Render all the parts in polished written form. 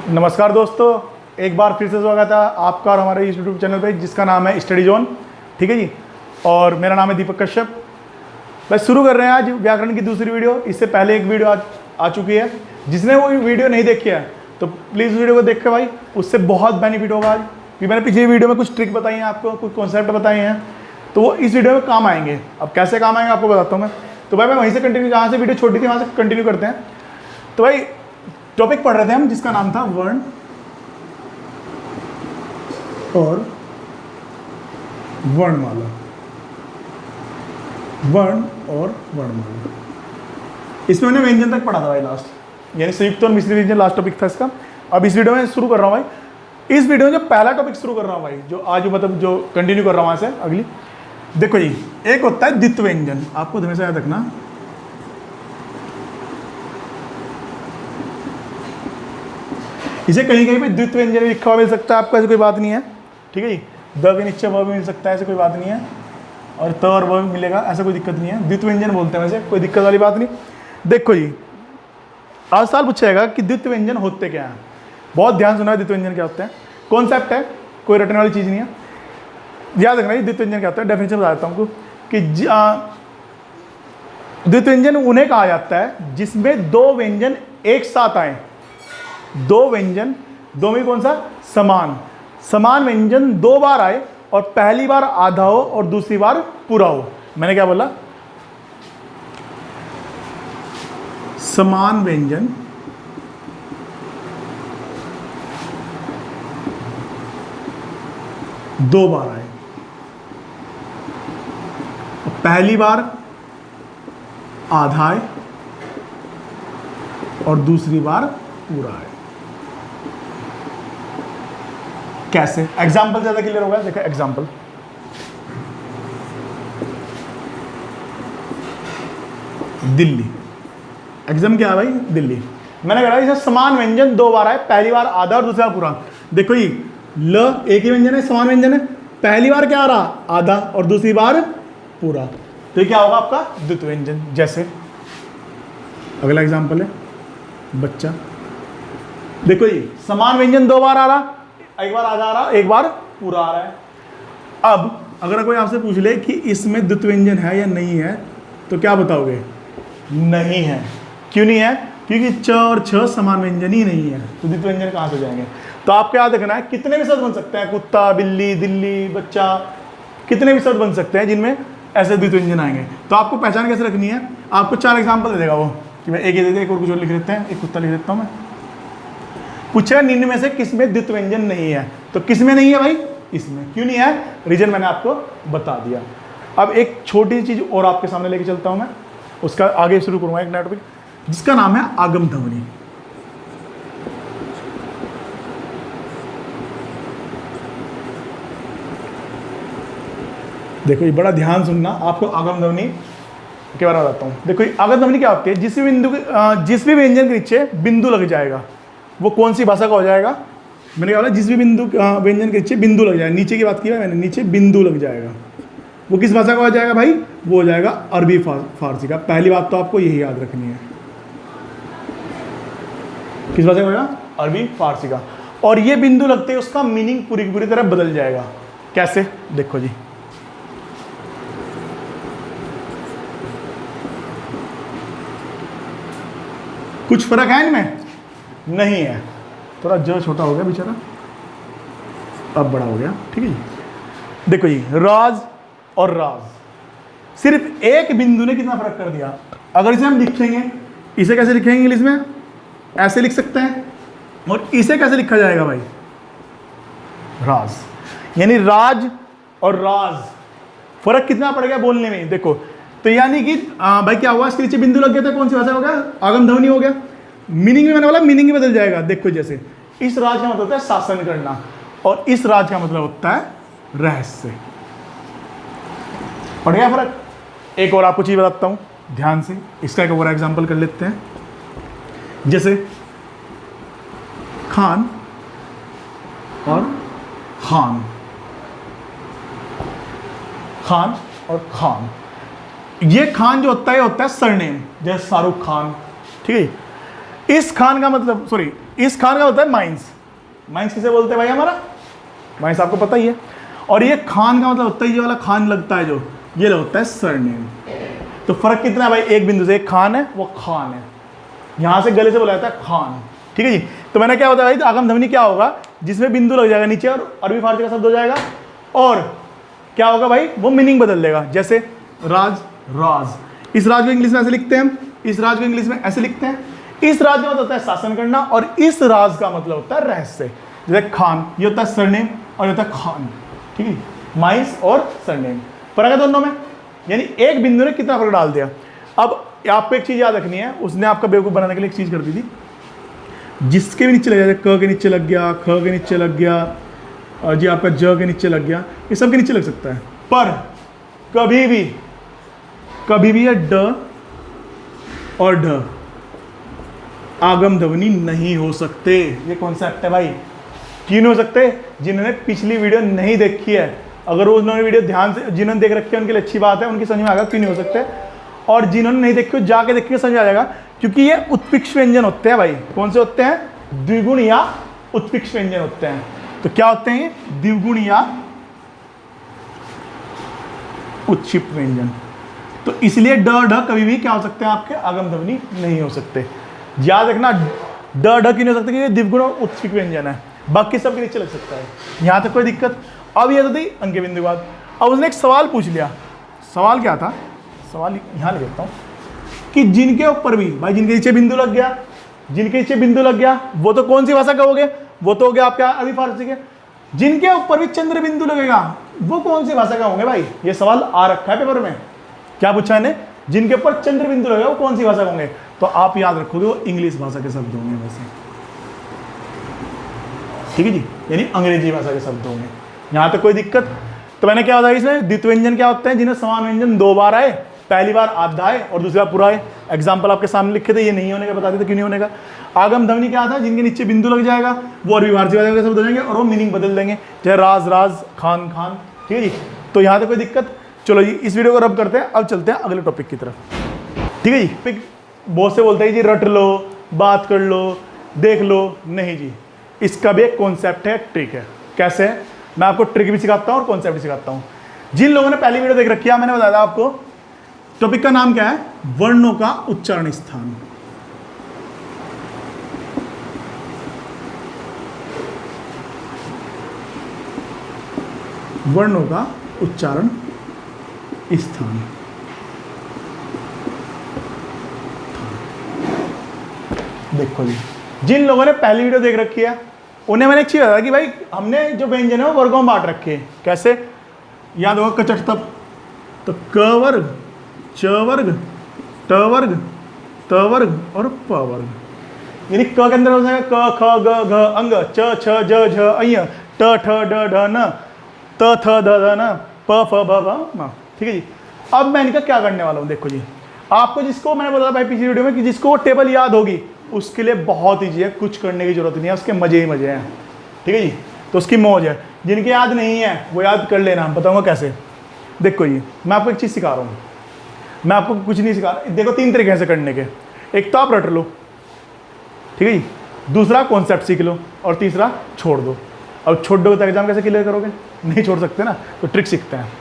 नमस्कार दोस्तों, एक बार फिर से स्वागत है आपका और हमारे इस यूट्यूब चैनल पे जिसका नाम है स्टडी जोन। ठीक है जी, और मेरा नाम है दीपक कश्यप। बस शुरू कर रहे हैं आज व्याकरण की दूसरी वीडियो। इससे पहले एक वीडियो आ चुकी है। जिसने वो वीडियो नहीं देखी है तो प्लीज़ वीडियो को देख के भाई, उससे बहुत बेनिफिट होगा। आज भी मैंने पिछली वीडियो में कुछ ट्रिक बताई हैं आपको, कुछ कॉन्सेप्ट बताए हैं, तो वो इस वीडियो में काम आएंगे। अब कैसे काम आएंगे आपको बताता हूँ मैं। तो भाई मैं वहीं से कंटिन्यू, जहाँ से वीडियो छोटी थी वहाँ से कंटिन्यू करते हैं। तो भाई टॉपिक पढ़ रहे थे हम जिसका नाम था वर्ण और वर्णमाला। वर्ण और वर्णमाला, इसमें मैंने व्यंजन तक पढ़ा था भाई लास्ट, यानी संयुक्त और मिश्रित व्यंजन लास्ट टॉपिक था इसका। अब इस वीडियो में शुरू कर रहा हूँ भाई। इस वीडियो में जो पहला टॉपिक शुरू कर रहा हूँ भाई, जो आज मतलब जो कंटिन्यू कर रहा हूँ वहाँ से अगली। देखो जी, एक होता है द्वित्व व्यंजन, आपको हमेशा याद रखना। इसे कहीं कहीं पे द्वित्व व्यंजन लिखा हुआ मिल सकता है आपको, ऐसी कोई बात नहीं है। ठीक है जी, द के नीचे व भी मिल सकता है, ऐसे कोई बात नहीं है। और त और व भी मिलेगा, ऐसा कोई दिक्कत नहीं है। द्वित्व व्यंजन बोलते हैं वैसे, कोई दिक्कत वाली बात नहीं। देखो जी, आज साल पूछेगा कि द्वित्व व्यंजन होते क्या हैं। बहुत ध्यान सुना है, द्वित्व व्यंजन क्या होते हैं। कॉन्सेप्ट है, कोई रटने वाली चीज़ नहीं है। याद रखना जी, द्वित्व व्यंजन क्या होता है। डेफिनेशन बता देता हूँ आपको कि द्वित्व व्यंजन उन्हें कहा जाता है जिसमें दो व्यंजन एक साथ आए। दो व्यंजन, दो में कौन सा, समान व्यंजन दो बार आए और पहली बार आधा हो और दूसरी बार पूरा हो। मैंने क्या बोला, समान व्यंजन दो बार आए, पहली बार आधा है और दूसरी बार पूरा है। कैसे? एग्जाम्पल ज्यादा क्लियर होगा। देखो एग्जाम्पल, दिल्ली। एग्जाम क्या है भाई, दिल्ली। मैंने कहा इसे समान व्यंजन दो बार है, पहली बार आधा और दूसरी बार पूरा। देखो ये ल एक ही व्यंजन है, समान व्यंजन है। पहली बार क्या आ रहा, आधा, और दूसरी बार पूरा, तो ये क्या होगा आपका द्वित्व व्यंजन। जैसे अगला एग्जाम्पल है बच्चा। देखो ये समान व्यंजन दो बार आ रहा, एक बार आधा आ रहा, एक बार पूरा आ रहा है। अब अगर कोई आपसे पूछ ले कि इसमें द्वित्व व्यंजन है या नहीं है, तो क्या बताओगे, नहीं है। क्यों नहीं है? क्योंकि च और छ समान व्यंजन ही नहीं है, तो द्वित्व व्यंजन कहाँ से जाएंगे। तो आपको याद रखना है, कितने भी शब्द बन सकते हैं, कुत्ता, बिल्ली, दिल्ली, बच्चा, कितने भी शब्द बन सकते हैं जिनमें ऐसे द्वित्व व्यंजन आएंगे। तो आपको पहचान कैसे रखनी है, आपको चार एग्जाम्पल दे देगा वो, कि मैं एक ये दे दे, एक और कुछ और लिख देते हैं, एक कुत्ता लिख देता हूँ मैं। पूछा निम्न में से किसमें द्वित्व व्यंजन नहीं है, तो किसमें नहीं है भाई, इसमें। क्यों नहीं है, रीजन मैंने आपको बता दिया। अब एक छोटी चीज और आपके सामने लेके चलता हूं मैं, उसका आगे शुरू करूंगा एक नया टॉपिक जिसका नाम है आगम ध्वनि। देखो ये बड़ा ध्यान सुनना, आपको आगम ध्वनि के बारे में बताता हूं। देखो ये आगम ध्वनि क्या होती है, जिस भी व्यंजन के नीचे बिंदु लग जाएगा वो कौन सी भाषा का हो जाएगा। मैंने कहा जिस भी बिंदु व्यंजन के नीचे बिंदु लग जाएगा, नीचे की बात की है मैंने, नीचे बिंदु लग जाएगा, वो किस भाषा का हो जाएगा भाई, वो हो जाएगा अरबी फारसी का। पहली बात तो आपको यही याद रखनी है, किस भाषा का होगा, अरबी फारसी का। और ये बिंदु लगते ही उसका मीनिंग पूरी की पूरी तरह बदल जाएगा। कैसे? देखो जी, कुछ फर्क है इनमें? नहीं है। थोड़ा जो छोटा हो गया बेचारा, अब बड़ा हो गया। ठीक है जी, देखो जी, राज और राज, सिर्फ एक बिंदु ने कितना फर्क कर दिया। अगर इसे हम लिखेंगे, इसे कैसे लिखेंगे इंग्लिश में, ऐसे लिख सकते हैं, और इसे कैसे लिखा जाएगा भाई, राज। यानी राज और राज, फर्क कितना पड़ गया बोलने में। देखो तो यानी कि भाई क्या हुआ, इसके नीचे बिंदु लग गया था, कौन सी भाषा हो गया, आगम ध्वनि हो गया। मीनिंग में मैंने बोला मीनिंग ही बदल जाएगा। देखो जैसे इस राज का मतलब होता है शासन करना, और इस राज का मतलब होता है रहस्य। पड़ गया फर्क। एक और आपको चीज बताता हूं ध्यान से, इसका एक और एग्जांपल कर लेते हैं। जैसे खान और खान, खान और खान, ये खान जो होता है सरनेम, जैसे शाहरुख खान। ठीक है, इस खान का मतलब, सॉरी इस खान का होता है माइंस। माइंस किसे बोलते हैं भाई हमारा? माइंस आपको पता ही है। और ये खान का मतलब होता है, ये वाला खान लगता है जो, ये होता है सरनेम। तो फर्क कितना है भाई? एक बिंदु से, एक खान है वो खान है, यहां से गले से बोला जाता है खान। ठीक है जी। तो मैंने क्या बताया भाई, आगम ध्वनि क्या होगा? जिसमें बिंदु लग जाएगा नीचे और अरबी फारसी का शब्द हो जाएगा, और क्या होगा भाई? वो मीनिंग बदल देगा। जैसे राज, राज, इस राज को इंग्लिश में ऐसे लिखते हैं हम, इस राज को इंग्लिश में ऐसे लिखते हैं। इस राज का मतलब होता है शासन करना, और इस राज का मतलब होता है रहस्य। जैसे खान, ये होता है सरनेम और ये होता है खान। ठीक है, माइंस और सरनेम, फर्क है दोनों में। यानी एक बिंदु ने कितना फर्क डाल दिया। अब आपको एक चीज याद रखनी है, उसने आपका बेवकूफ बनाने के लिए एक चीज कर दी थी, जिसके भी नीचे लग जाए, क के नीचे लग गया, ख के नीचे लग गया, और जी आपका ज के नीचे लग गया, ये सब के नीचे लग सकता है, पर कभी भी ये ड और ढ आगम ध्वनि नहीं हो सकते। ये कॉन्सेप्ट है भाई। क्यों नहीं हो सकते? जिन्होंने पिछली वीडियो नहीं देखी है, अगर वो उन्होंने वीडियो ध्यान से, जिन्होंने देख रखी है उनके लिए अच्छी बात है, उनकी समझ में आएगा क्यों नहीं हो सकते। और जिन्होंने नहीं देखी हो जाके देखिए, समझ आ जाएगा। क्योंकि ये उत्पिक्ष व्यंजन होते हैं भाई। कौन से होते हैं? द्विगुण या उत्पिक्ष व्यंजन होते हैं। तो क्या होते हैं ये? द्विगुण या उत्क्षिप्त व्यंजन। तो इसलिए ड ढ कभी भी क्या हो सकते हैं? आपके आगम ध्वनि नहीं हो सकते। याद रखना, ड ढ क्यों नहीं हो सकते? क्योंकि द्विगुण और उत्क्षिप्त व्यंजन है, बाकी सब के नीचे लग सकता है। यहां तक कोई दिक्कत? अब ये तो थी अंक बिंदु की बात। अब उसने एक सवाल पूछ लिया। सवाल क्या था? सवाल यहां लिख देता हूं कि जिनके ऊपर भी भाई, जिनके नीचे बिंदु लग गया, जिनके नीचे बिंदु लग गया, वो तो कौन सी भाषा का हो गए? वो तो हो गया आपका अरबी फारसी के। जिनके ऊपर भी चंद्र बिंदु लगेगा, वो कौन सी भाषा का होंगे भाई? ये सवाल आ रखा है पेपर में। क्या पूछा है? जिनके ऊपर चंद्र बिंदु लगेगा वो कौन सी भाषा का होंगे? तो आप याद रखोगे वो इंग्लिश भाषा के शब्द होंगे वैसे। ठीक है जी, यानी अंग्रेजी भाषा के शब्द होंगे। यहां तक कोई दिक्कत? तो मैंने क्या बताया इसमें, द्वित्व व्यंजन क्या होते हैं? जिन्हें समान व्यंजन दो बार आए, पहली बार आधा आए और दूसरी बार पूरा आए। एग्जाम्पल आपके सामने लिखे थे, ये नहीं होने का बता देते क्यों नहीं होने का। आगम ध्वनि क्या था? जिनके नीचे बिंदु लग जाएगा वो अरबी फारसी भाषा के शब्द हो जाएंगे और वो मीनिंग बदल देंगे, जैसे राज, राज, खान, खान। ठीक है जी। तो यहाँ तक कोई दिक्कत? चलो जी, इस वीडियो को रब करते हैं, अब चलते हैं अगले टॉपिक की तरफ। ठीक है जी। टॉपिक बहुत से बोलते हैं जी रट लो, बात कर लो, देख लो। नहीं जी, इसका भी एक कॉन्सेप्ट है, ट्रिक है। कैसे है? मैं आपको ट्रिक भी सिखाता हूँ और कॉन्सेप्ट भी सिखाता हूँ। जिन लोगों ने पहली वीडियो देख रखी है, मैंने बताया था आपको, टॉपिक का नाम क्या है? वर्णों का उच्चारण स्थान। वर्णों का उच्चारण स्थान। देखो जी, जिन लोगों ने पहली वीडियो देख रखी है उन्हें मैंने एक चीज बताया कि भाई हमने जो व्यंजन है वो वर्गों में बांट रखे हैं। कैसे? याद होगा कचट तप, तो क वर्ग, च वर्ग, ट वर्ग, त वर्ग और प वर्ग। यानी क के अंदर हो जाएगा क, ख, ग, घ, अंग, च, छ, ज, झ, अय, ट, ठ, ड, ढ, न, त, थ, द, ध, न, प, फ, ब, भ, म। ठीक है जी। अब मैं इनका क्या करने वाला हूँ, देखो जी। आपको जिसको मैंने बताया भाई पिछली वीडियो में कि जिसको वो टेबल याद होगी उसके लिए बहुत ईजी है, कुछ करने की जरूरत नहीं है, उसके मजे ही मजे हैं। ठीक है जी। तो उसकी मौज है। जिनके याद नहीं है वो याद कर लेना, बताऊंगा कैसे। देखो ये मैं आपको एक चीज़ सिखा रहा हूँ, मैं आपको कुछ नहीं सिखा रहा। देखो 3 तरीके से करने के, एक तो आप रट लो, ठीक है जी, दूसरा कॉन्सेप्ट सीख लो, और तीसरा छोड़ दो। अब छोड़ दोगे तो एग्जाम कैसे क्लियर करोगे? नहीं छोड़ सकते ना, तो ट्रिक सीखते हैं।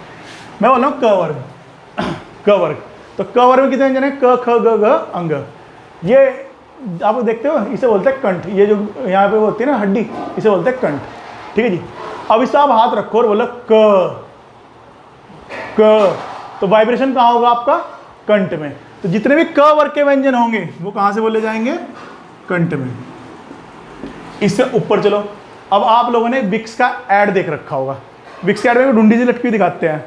मैं बोल रहा हूँ क वर्ग, क वर्ग। तो क वर्ग में कितने व्यंजन है? क, ख, ग, घ, अंग। ये आप देखते हो, इसे बोलते हैं कंठ। ये जो यहाँ पे होती है ना हड्डी, इसे बोलते हैं कंठ। ठीक है जी। अब इस आप हाथ रखो और बोलो क, क, तो वाइब्रेशन कहाँ होगा आपका? कंठ में। तो जितने भी क वर्ग के व्यंजन होंगे वो कहाँ से बोले जाएंगे? कंठ में। इससे ऊपर चलो। अब आप लोगों ने विक्स का ऐड देख रखा होगा। विक्स के ऐड में ढूंढी सी लटकी हुई दिखाते हैं,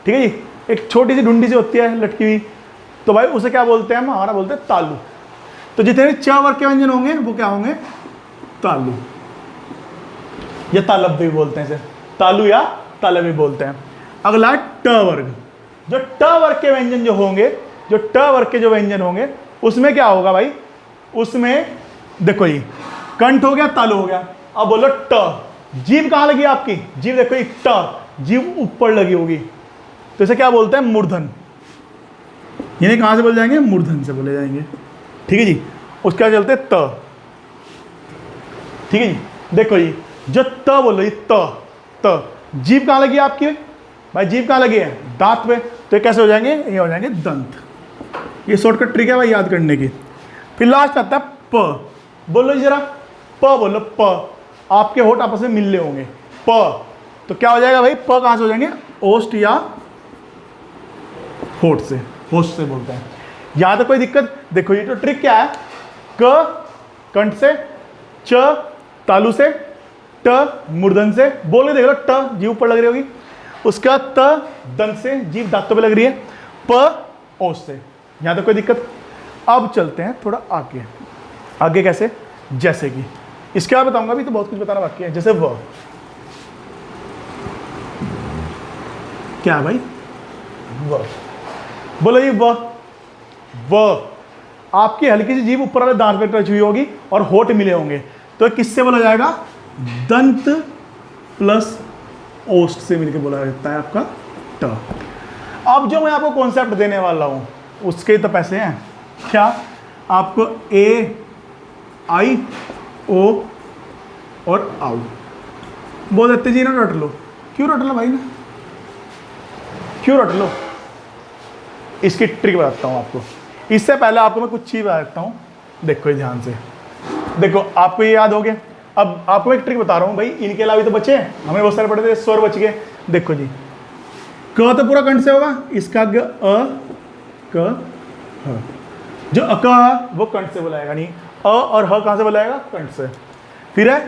ठीक है जी। एक छोटी सी ढूंढी सी होती है लटकी हुई, तो भाई उसे क्या बोलते हैं? हम हमारा बोलते हैं तालू। तो जितने भी च वर्ग के व्यंजन होंगे वो क्या होंगे? तालू या तालब भी बोलते हैं इसे, तालू या तालब भी बोलते हैं। अगला है ट वर्ग। जो ट वर्ग के व्यंजन जो होंगे, जो ट वर्ग के जो व्यंजन होंगे उसमें क्या होगा भाई? उसमें देखो ये कंठ हो गया, तालु हो गया। अब बोलो ट। जीभ कहाँ लगी आपकी? जीभ देखो ये ट, जीभ ऊपर लगी होगी, तो इसे क्या बोलते हैं? मूर्धन। यानी कहाँ से बोले जाएंगे? मूर्धन से बोले जाएंगे। ठीक है जी। उसके बाद चलते त। ठीक है जी। देखो जी, जो त बोलो, ये त जीभ कहाँ लगी है आपकी भाई? जीभ कहाँ लगी है? दांत पे। तो ये कैसे हो जाएंगे? ये हो जाएंगे दंत। ये शॉर्टकट ट्रिक है भाई याद करने की। फिर लास्ट आता है प। बोलो जी जरा, प बोलो, प। आपके होठ आपस में मिलने होंगे, प। तो क्या हो जाएगा भाई? प कहाँ से हो जाएंगे? ओष्ठ या होठ से, होठ से बोलते हैं। यहां तक कोई दिक्कत? देखो ये तो ट्रिक क्या है, क कंठ से, च तालु से, ट मूर्धन से। बोल के देख लो, ट जीभ ऊपर लग रही होगी, उसका त दंत से, जीभ दांतों पे लग रही है, प ओष्ठ से। यहां तक कोई दिक्कत? अब चलते हैं थोड़ा आगे। आगे कैसे? जैसे कि इसके बाद बताऊंगा, अभी तो बहुत कुछ बताना बाकी है। जैसे व, क्या है भाई? व। बोलो जी व। आपकी हल्की सी जीभ ऊपर वाले दांत पे टच हुई होगी और होठ मिले होंगे, तो किससे बोला जाएगा? दंत प्लस ओष्ठ से मिलकर बोला जाता है आपका ट। अब जो मैं आपको कॉन्सेप्ट देने वाला हूं उसके तो पैसे हैं क्या? आपको ए आई ओ और आउ बोल देते जी ना, रट लो। क्यों रट लो भाई ना, क्यों रट लो? इसकी ट्रिक बताता हूं आपको। इससे पहले आपको मैं कुछ चीज बता देता हूं, देखो ये ध्यान से। देखो आपको ये याद हो गया। अब आपको एक ट्रिक बता रहा हूं भाई, इनके अलावा तो बचे हैं, हमें बहुत सारे पढ़े थे, स्वर बच गए। देखो जी, क तो पूरा कंठ से होगा, इसका अ क ह। जो अक है वो कंठ से बोलाएगा नहीं, अ और ह कहां से बोलाएगा? कंठ से। फिर है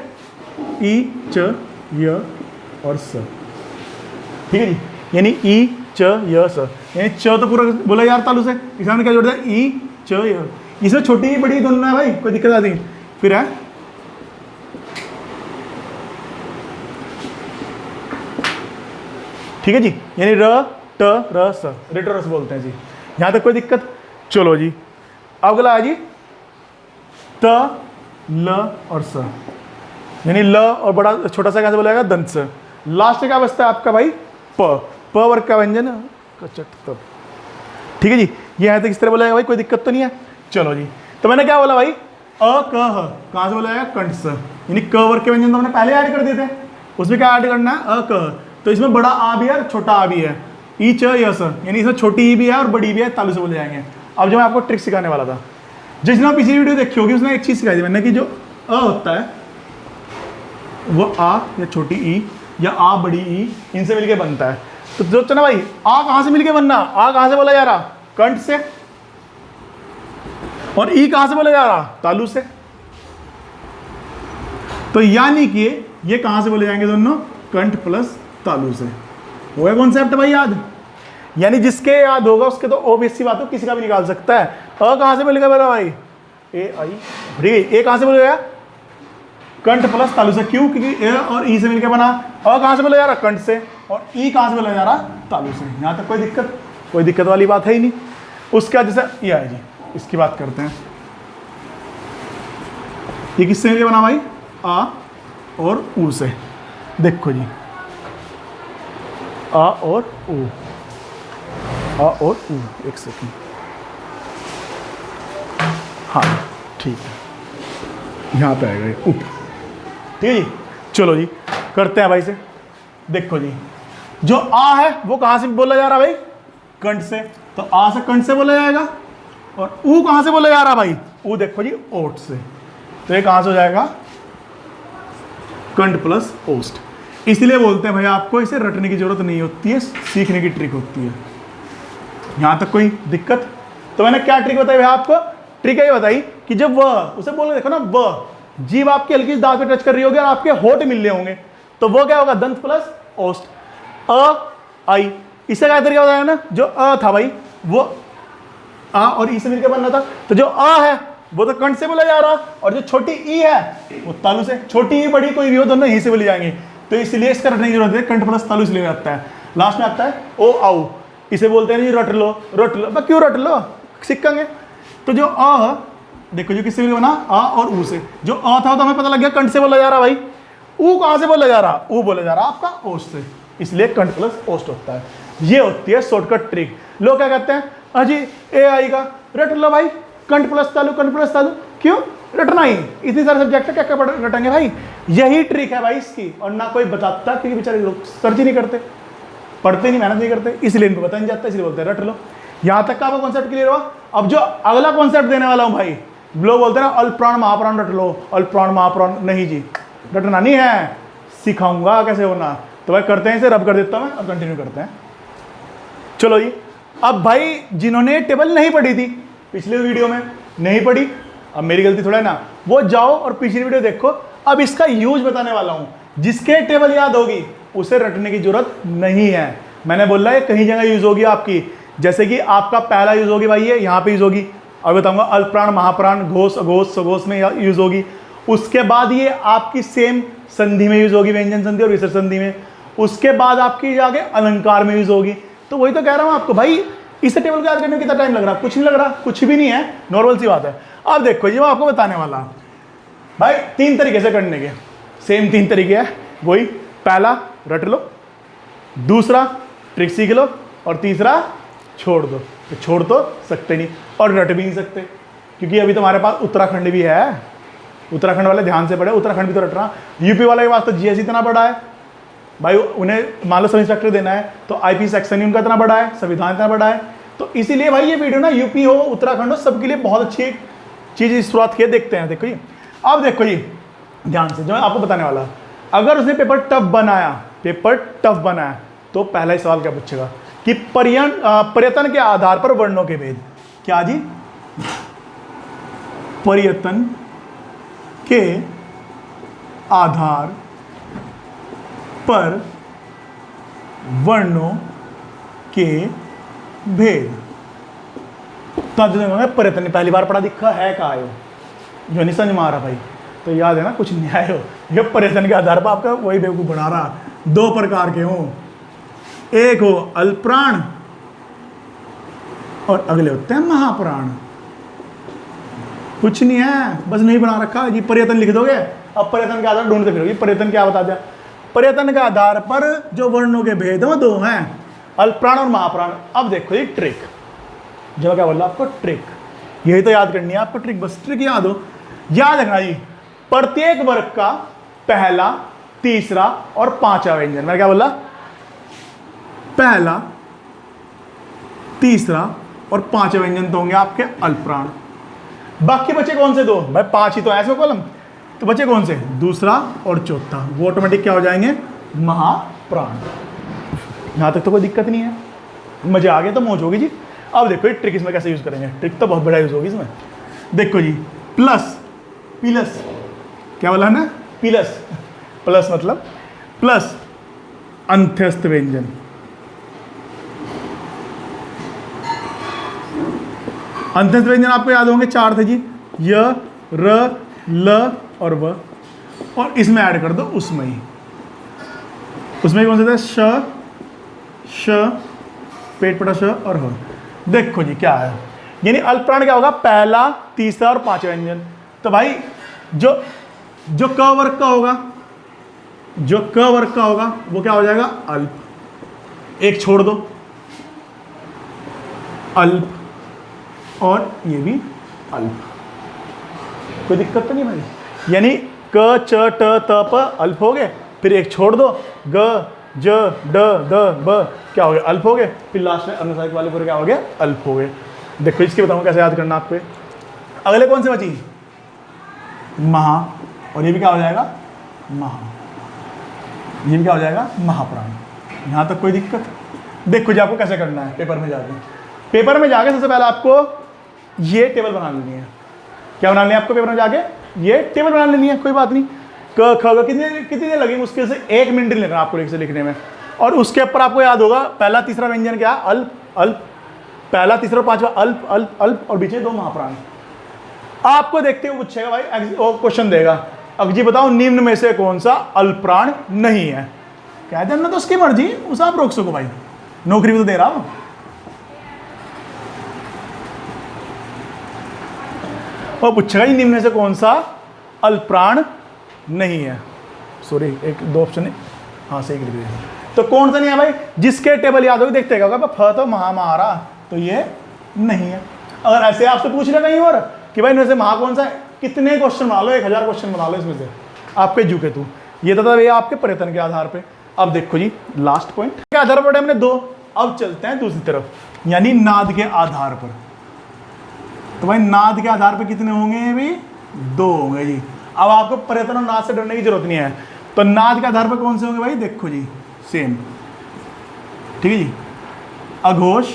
ई च य और स, ठीक है जी। यानी ई च य स, यानी च तो पूरा बोला यार तालु से, इसमें क्या जोड़ दिया? ई च य। इसमें छोटी बड़ी दोनों है भाई, कोई दिक्कत आती है? फिर है ठीक है जी, यानी र ट र स, रिटोरस बोलते हैं जी। यहां तक कोई दिक्कत? चलो जी, अब अगला है जी त ल और स, यानी ल और बड़ा छोटा सा कैसे बोलेगा? दंत से। लास्ट क्या बचता है आपका भाई? प। प वर्ग का व्यंजन कचट तब, ठीक है जी। ये यहां तक इस तरह बोलेगा भाई, कोई दिक्कत तो नहीं है? चलो जी, तो मैंने क्या बोला भाई? अ क ह कहां से बोला जाएगा? कंठ से। यानी क वर्ग के व्यंजन तो हमने पहले ऐड कर दिए थे, उसमें क्या ऐड करना है? अ क। तो इसमें बड़ा आ भी है और छोटा आ भी है, ई च य स, यानी इसमें छोटी ई भी है और बड़ी भी है, तालु से बोले जाएंगे। अब जो मैं आपको ट्रिक सिखाने वाला था, जिसने पिछली वीडियो देखी होगी उसने एक चीज सिखाई थी मैंने, कि जो अ होता है वो आ या छोटी ई या आ बड़ी ई, इनसे मिलके बनता है। तो सोचो ना भाई, आ कहां से मिलके बनना? आ कहां से बोला जा रहा? कंठ से। और ई कहां से बोला जा रहा? तालु से। तो यानी कि ये कहां से बोले जाएंगे दोनों? कंठ प्लस तालु से। हो गया कॉन्सेप्ट भाई याद? यानी जिसके याद होगा उसके तो ऑब्वियस सी बात हो, किसी का भी निकाल सकता है। अ कहां से मिलेगा मेरा भाई? ए आई, ए कहां से बोलेगा? कंठ प्लस तालु से। क्यों? क्योंकि ए और ई से मिलकर बना। अ कहां से बोला जा रहा? कंठ से। और ई कहां से बोला जा रहा? तालु से। यहां तक कोई दिक्कत? कोई दिक्कत वाली बात है ही नहीं। उसके बाद जैसे ये है जी, इसकी बात करते हैं। ये किससे मिलकर बना भाई? आ और ऊ से। देखो जी, आ और ऊ, आ और ऊ। एक सेकंड, हाँ ठीक है, यहाँ पे आएगा ये उप, ठीक है जी। चलो जी, करते हैं भाई से। देखो जी, जो आ है वो कहाँ से बोला जा रहा भाई? कंठ से। तो आ से कंठ से बोला जाएगा। और ऊ कहाँ से बोला जा रहा भाई? ऊ देखो जी ओठ से। तो ये कहाँ से हो जाएगा? कंठ प्लस ओष्ठ। इसलिए बोलते हैं भाई आपको इसे रटने की जरूरत नहीं होती है, सीखने की ट्रिक होती है। यहां तक कोई दिक्कत? तो मैंने क्या ट्रिक बताई भाई आपको? ट्रिक ये बताई कि जब वह उसे बोल देखो ना, वह जीभ आपकी हल्की दांत पे टच कर रही होगी और आपके होठ मिलने होंगे, तो वो क्या होगा? दंत प्लस ओष्ठ। अ आई, इससे क्या तरीका बताया ना? जो अ था भाई वो आ और ई से मिलकर बनना था, तो जो अ है वो तो कंठ से बोला जा रहा, और जो छोटी ई है वो तालु से। छोटी ई बड़ी कोई भी हो, दोनों यहीं से बोली जाएंगे। तो इसलिए इसका रटने की जरूरत है, कंठ प्लस तालु इसलिए आता है। लास्ट में आता है ओ आउ, इसे बोलते हैं जी रट लो, रट लो। क्यों रट लो? सीखेंगे। तो जो अ देखो, जो किससे मिलकर बना? आ और ऊ से। जो अ था तो हमें पता लग गया कंठ से बोला जा रहा भाई। ऊ कहां से बोला जा रहा? ऊ बोला जा रहा आपका ओष्ठ से, इसलिए कंठ प्लस ओष्ठ होता है। ये होती है शॉर्टकट ट्रिक। लोग क्या कहते हैं? अजी ए आई का रट लो भाई, कंठ प्लस तालु, कंठ प्लस तालु। क्यों? रटना ही, इतनी सारे सब्जेक्ट क्या क्या रटेंगे भाई, यही ट्रिक है भाई इसकी, और ना कोई बताता, क्योंकि बेचारे लोग सर्च ही नहीं करते, पढ़ते नहीं, मेहनत नहीं करते, इसलिए इनको पता नहीं जाता, इसलिए बोलते हैं रट लो। यहाँ तक का आपका कॉन्सेप्ट क्लियर हुआ। अब जो अगला कॉन्सेप्ट देने वाला हूँ भाई, लोग बोलते हैं ना अल्पप्राण महाप्राण रट लो, अल्पप्राण महाप्राण, नहीं जी, रटना नहीं है, सिखाऊंगा कैसे होना। तो भाई करते हैं इसे, रब कर देता हूँ मैं और कंटिन्यू करते हैं। चलो जी, अब भाई जिन्होंने टेबल नहीं पढ़ी थी पिछले वीडियो में, नहीं पढ़ी, अब मेरी गलती थोड़ा है ना, वो जाओ और पिछली वीडियो देखो। अब इसका यूज बताने वाला हूँ, जिसके टेबल याद होगी उसे रटने की जरूरत नहीं है। मैंने बोला है कहीं जगह यूज होगी आपकी, जैसे कि आपका पहला यूज होगी भाई ये यहाँ पे यूज होगी, और बताऊंगा अल्पप्राण महाप्राण घोष अघोष सघोष में यूज होगी। उसके बाद ये आपकी सेम संधि में यूज होगी, व्यंजन संधि और विसर्ग संधि में। उसके बाद आपकी जाके अलंकार में यूज होगी। तो वही तो कह रहा हूँ आपको भाई, इस टेबल को याद करने में कितना टाइम लग रहा है, कुछ नहीं लग रहा, कुछ भी नहीं है, नॉर्मल सी बात है। अब देखो जी, मैं आपको बताने वाला भाई 3 तरीके से करने के, सेम 3 तरीके हैं वही। पहला रट लो, दूसरा ट्रिक सीख लो, और तीसरा छोड़ दो। तो छोड़ तो सकते नहीं और रट भी नहीं सकते, क्योंकि अभी तुम्हारे पास उत्तराखंड भी है। उत्तराखंड वाले ध्यान से पढ़े, उत्तराखंड भी तो रट रहा। यूपी वाले के पास तो जीएस इतना बड़ा है भाई, उन्हें मान लो सब इंस्पेक्टर देना है तो आईपी सेक्शन ही उनका इतना बड़ा है, संविधान इतना बड़ा है। तो इसीलिए भाई ये वीडियो ना यूपी हो उत्तराखंड हो सबके लिए बहुत अच्छी एक चीज़ शुरुआत किए, देखते हैं। देखो जी, अब देखो जी ध्यान से, जो मैं आपको बताने वाला, अगर उसने पेपर टफ बनाया तो पहला ही सवाल क्या पूछेगा कि पर्यटन के आधार पर वर्णों के भेद। क्या जी? पर्यटन के आधार पर वर्णों के भेद। तो आप देखोगे पर्यटन पहली बार पढ़ा दिखा है, कहा आयो जो नहीं समझ में आ रहा भाई, तो याद है ना कुछ नहीं आयो। ये पर्यटन के आधार पर आपका वही बेवकूफ बना रहा। 2 प्रकार के हों, एक हो अल्पप्राण और अगले होते हैं महाप्राण। कुछ नहीं है, बस नहीं बना रखा जी, पर्यटन लिख दोगे। अब पर्यटन के आधार ढूंढते फिरोगे, पर्यटन क्या बता दिया। पर्यटन के आधार पर जो वर्णों के भेद हैं 2 हैं, अल्पप्राण और महाप्राण। अब देखो ये ट्रिक, जो क्या बोल रहा आपको ट्रिक, यही तो याद करनी है आपको ट्रिक, बस ट्रिक याद हो। याद रखना जी, प्रत्येक वर्ग का पहला, तीसरा और 5वां व्यंजन। मैं क्या बोला? पहला, तीसरा और 5वां व्यंजन तो होंगे आपके अल्पप्राण। बाकी बचे कौन से 2? भाई 5 ही तो ऐसे कॉलम, तो बचे कौन से? दूसरा और चौथा, वो ऑटोमेटिक क्या हो जाएंगे? महाप्राण। यहां तक तो कोई दिक्कत नहीं है, मजे आ गए तो मौज होगी जी। अब देखो ये ट्रिक इसमें कैसे यूज करेंगे, ट्रिक तो बहुत बड़ा यूज होगी इसमें। देखो जी, प्लस क्या बोला है ना, प्लस मतलब प्लस अंत्यस्थ व्यंजन। अंत्यस्थ व्यंजन आपको याद होंगे 4 थे जी, य, र, ल और व, और इसमें ऐड कर दो उसमें ही। उसमें कौन से थे? श, पेट पटा श और ह। देखो जी क्या है, यानी अल्पप्राण क्या होगा? पहला, तीसरा और 5वां व्यंजन। तो भाई जो क वर्ग का होगा, वो क्या हो जाएगा? अल्प। एक छोड़ दो, अल्प, और ये भी अल्प। कोई दिक्कत तो नहीं भाई, यानी क, च, ट, त, प अल्प हो गए, फिर एक छोड़ दो, ग, ज, ड, द, ब क्या हो गया? अल्प हो गए, फिर लास्ट में अनुसारिक वाले पूरे क्या हो गया? अल्प हो गए। देखो इसके बताऊंगा कैसे याद करना आपको। अगले कौन से बची? महा, और ये भी क्या हो जाएगा? महा। ये भी क्या हो जाएगा? महाप्राण। यहाँ तक कोई दिक्कत? देखो जी आपको कैसे करना है पेपर में जाके सबसे पहले आपको ये टेबल बना लेनी है। क्या बना लेनी है आपको पेपर में जाके? ये टेबल बना लेनी है, कोई बात नहीं। क, ख, कितनी देर लगी? मुश्किल से 1 मिनट नहीं लगना आपको से लिखने में। और उसके ऊपर आपको याद होगा पहला, तीसरा व्यंजन क्या? अल्प, पहला, तीसरा और 5वां अल्प, अल्प, अल्प, और बीच में 2 महाप्राण। आपको देखते हुए पूछेगा भाई, क्वेश्चन देगा, अब जी बताओ निम्न में से कौन सा अल्पप्राण नहीं है? कह देना तो उसकी मर्जी, उसे आप रोक सको भाई, नौकरी भी तो दे रहा हूं। और पूछेगा निम्न में से कौन सा अल्पप्राण नहीं है। सॉरी, 2 ऑप्शन है, हाँ सही कर दिया। तो कौन सा नहीं है भाई? जिसके टेबल याद होगी देखते होगा फ तो महामारा, तो ये नहीं है। अगर ऐसे आपसे पूछ रहे कहीं और कि भाई इनमें से महा कौन सा है, कितने क्वेश्चन बना लो, 1000 क्वेश्चन बना लो इसमें से आपके जू के तू। ये तो था भैया आपके पर्यटन के आधार पे। अब देखो जी लास्ट पॉइंट के आधार पर हमने 2, अब चलते हैं दूसरी तरफ, यानी नाद के आधार पर। तो भाई नाद के आधार पर कितने होंगे भाई? 2 होंगे जी। अब आपको पर्यटन और नाद से डरने की जरूरत नहीं है। तो नाद के आधार पर कौन से होंगे भाई? देखो जी सेम, ठीक है जी, अघोष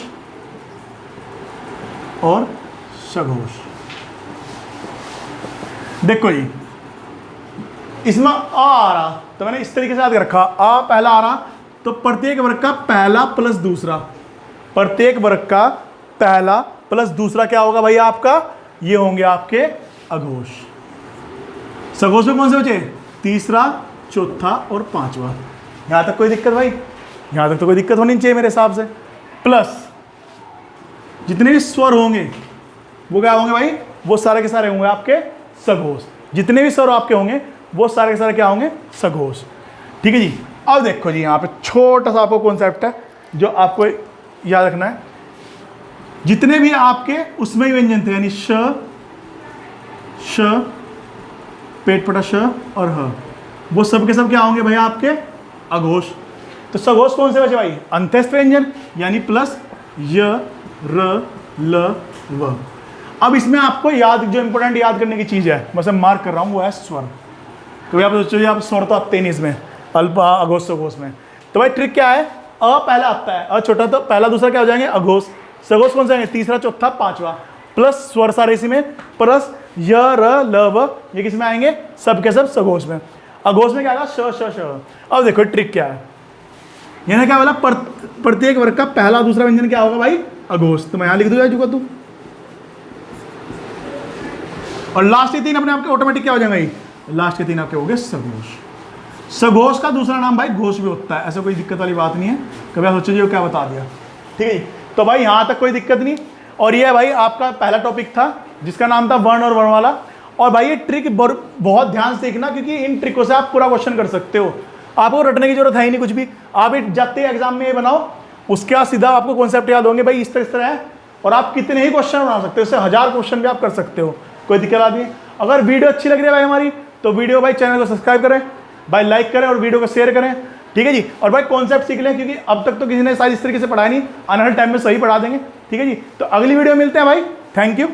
और सघोष। देखो जी इसमें आ रहा, तो मैंने इस तरीके से याद रखा, आ पहला आ रहा, तो प्रत्येक वर्ग का पहला प्लस दूसरा, प्रत्येक वर्ग का पहला प्लस दूसरा क्या होगा भाई आपका? ये होंगे आपके अघोष। सघोष में कौन से बचे? तीसरा, चौथा और पांचवा। यहां तक कोई दिक्कत भाई? यहां तक तो कोई दिक्कत होनी चाहिए मेरे हिसाब से। प्लस जितने भी स्वर होंगे वो क्या होंगे भाई? वो सारे के सारे होंगे आपके सघोष। जितने भी स्वर आपके होंगे वो सारे के सारे क्या होंगे? सघोष। ठीक है जी। अब देखो जी यहाँ पे छोटा सा आपको कॉन्सेप्ट है जो आपको याद रखना है। जितने भी आपके उसमें ही व्यंजन थे, यानी श, पेट पटा श और ह, वो सब के सब क्या होंगे भाई? आपके अघोष। तो सघोष कौन से बचे भाई? अंत्यस्थ व्यंजन, यानी प्लस य, र, ल, व। अब इसमें आपको याद, जो इंपॉर्टेंट याद करने की चीज है, मैं मार्क कर रहा हूं, वो है स्वर। तो आप सोचो आप स्वर तो आते नहीं इसमें, अल्प, अघोष, सघोष में। तो भाई ट्रिक क्या है? अ पहला आता है, अ छोटा, तो पहला दूसरा क्या हो जाएंगे? अघोष। सघोष कौन से आएंगे? तीसरा, चौथा, पांचवा, प्लस स्वर सारे इसी में, प्लस य, र, ल, व, ये किस में आएंगे? सब के सब सघोष में। अघोष में क्या आएगा? श, श, श। अब देखो ट्रिक क्या है, यानी क्या बोला? प्रत्येक वर्ग का पहला दूसरा व्यंजन क्या होगा भाई? अघोष। तो मैं यहां लिख दूंगा चुका तू, और लास्ट के 3 अपने आपके ऑटोमेटिक क्या हो जाएंगे? लास्ट के 3 आपके हो गए सघोष। सघोष का दूसरा नाम भाई घोष भी होता है, ऐसा कोई दिक्कत वाली बात नहीं है। कभी आप सोचो जी क्या बता दिया, ठीक है जी। तो भाई यहां तक कोई दिक्कत नहीं। और ये भाई आपका पहला टॉपिक था जिसका नाम था वर्ण और वर्णमाला। और भाई ये ट्रिक बहुत ध्यान से सीखना, क्योंकि इन ट्रिकों से आप पूरा क्वेश्चन कर सकते हो। आपको रटने की जरूरत है ही नहीं कुछ भी। आप जाते एग्जाम में ये बनाओ, उसके बाद सीधा आपको कॉन्सेप्ट याद होंगे भाई, इस तरह है। और आप कितने ही क्वेश्चन बना सकते हो, इससे 1000 क्वेश्चन भी आप कर सकते हो, कोई दिक्कत आती है। अगर वीडियो अच्छी लग रही है भाई हमारी, तो वीडियो भाई चैनल को सब्सक्राइब करें भाई, लाइक करें और वीडियो को शेयर करें, ठीक है जी। और भाई कॉन्सेप्ट सीख लें, क्योंकि अब तक तो किसी ने शायद इस तरीके से पढ़ाया नहीं, आने वाले टाइम में सही पढ़ा देंगे, ठीक है जी। तो अगली वीडियो मिलते हैं भाई, थैंक यू।